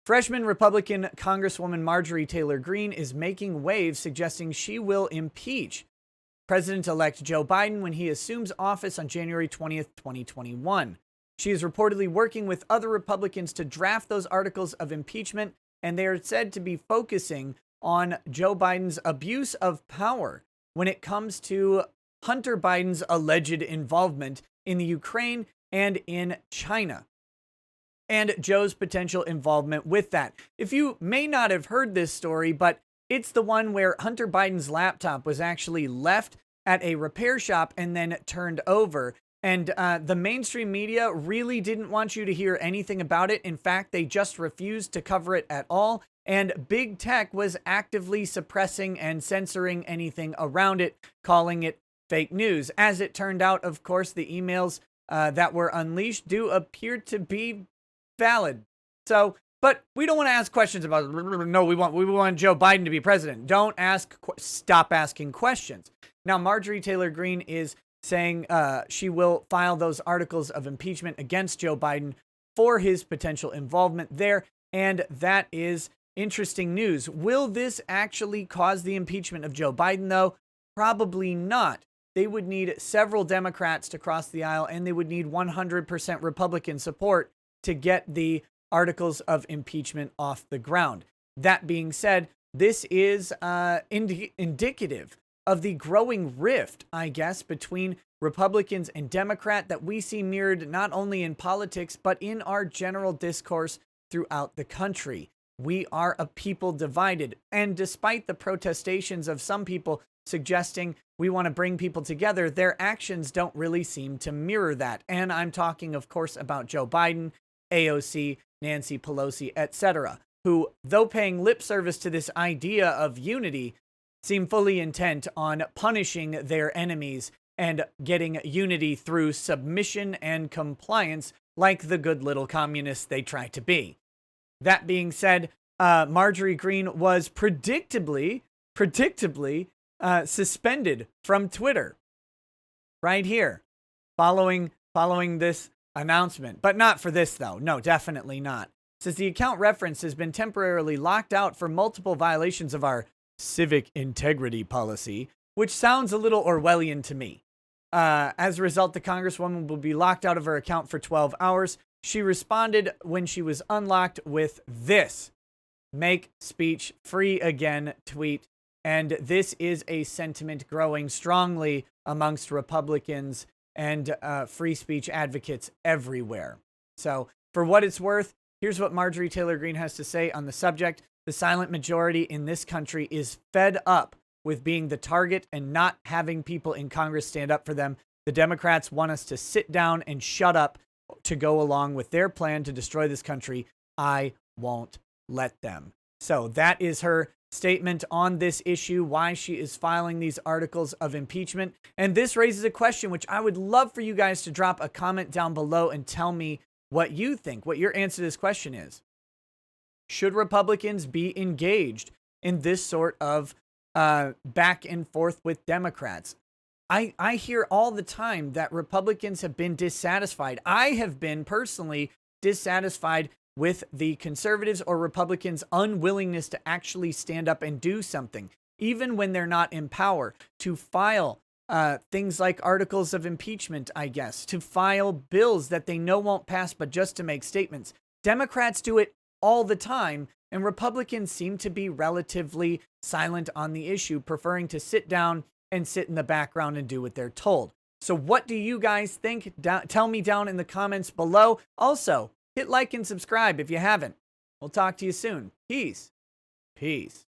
Freshman Republican Congresswoman Marjorie Taylor Greene is making waves, suggesting she will impeach President-elect Joe Biden when he assumes office on January 20th, 2021. She is reportedly working with other Republicans to draft those articles of impeachment, and they are said to be focusing on Joe Biden's abuse of power when it comes to Hunter Biden's alleged involvement in the Ukraine and in China, and Joe's potential involvement with that. If you may not have heard this story, but it's the one where Hunter Biden's laptop was actually left at a repair shop and then turned over. And the mainstream media really didn't want you to hear anything about it. In fact, they just refused to cover it at all. And big tech was actively suppressing and censoring anything around it, calling it fake news. As it turned out, of course, the emails that were unleashed do appear to be valid. So, but we don't want to ask questions about it. No, we want Joe Biden to be president. Stop asking questions. Now, Marjorie Taylor Greene is saying she will file those articles of impeachment against Joe Biden for his potential involvement there. And that is interesting news. Will this actually cause the impeachment of Joe Biden, though? Probably not. They would need several Democrats to cross the aisle, and they would need 100% Republican support to get the articles of impeachment off the ground. That being said, this is indicative of the growing rift, I guess, between Republicans and Democrat that we see mirrored not only in politics, but in our general discourse throughout the country. We are a people divided. And despite the protestations of some people suggesting we want to bring people together, their actions don't really seem to mirror that. And I'm talking, of course, about Joe Biden, AOC, Nancy Pelosi, etc., who, though paying lip service to this idea of unity, seem fully intent on punishing their enemies and getting unity through submission and compliance like the good little communists they try to be. That being said, Marjorie Greene was predictably suspended from Twitter right here following this announcement. But not for this, though. No, definitely not. It says the account reference has been temporarily locked out for multiple violations of our civic integrity policy, which sounds a little Orwellian to me. As a result, the Congresswoman will be locked out of her account for 12 hours. She responded when she was unlocked with this: "Make speech free again" tweet. And this is a sentiment growing strongly amongst Republicans and free speech advocates everywhere. So for what it's worth, here's what Marjorie Taylor Greene has to say on the subject. The silent majority in this country is fed up with being the target and not having people in Congress stand up for them. The Democrats want us to sit down and shut up to go along with their plan to destroy this country. I won't let them. So that is her statement on this issue, why she is filing these articles of impeachment. And this raises a question which I would love for you guys to drop a comment down below and tell me what you think, what your answer to this question is. Should Republicans be engaged in this sort of back and forth with Democrats? I hear all the time that Republicans have been dissatisfied. I have been personally dissatisfied with the conservatives or Republicans' unwillingness to actually stand up and do something, even when they're not in power, to file things like articles of impeachment, I guess, to file bills that they know won't pass, but just to make statements. Democrats do it all the time, and Republicans seem to be relatively silent on the issue, preferring to sit down and sit in the background and do what they're told. So what do you guys think? Tell me down in the comments below. Also, hit like and subscribe if you haven't. We'll talk to you soon. Peace. Peace.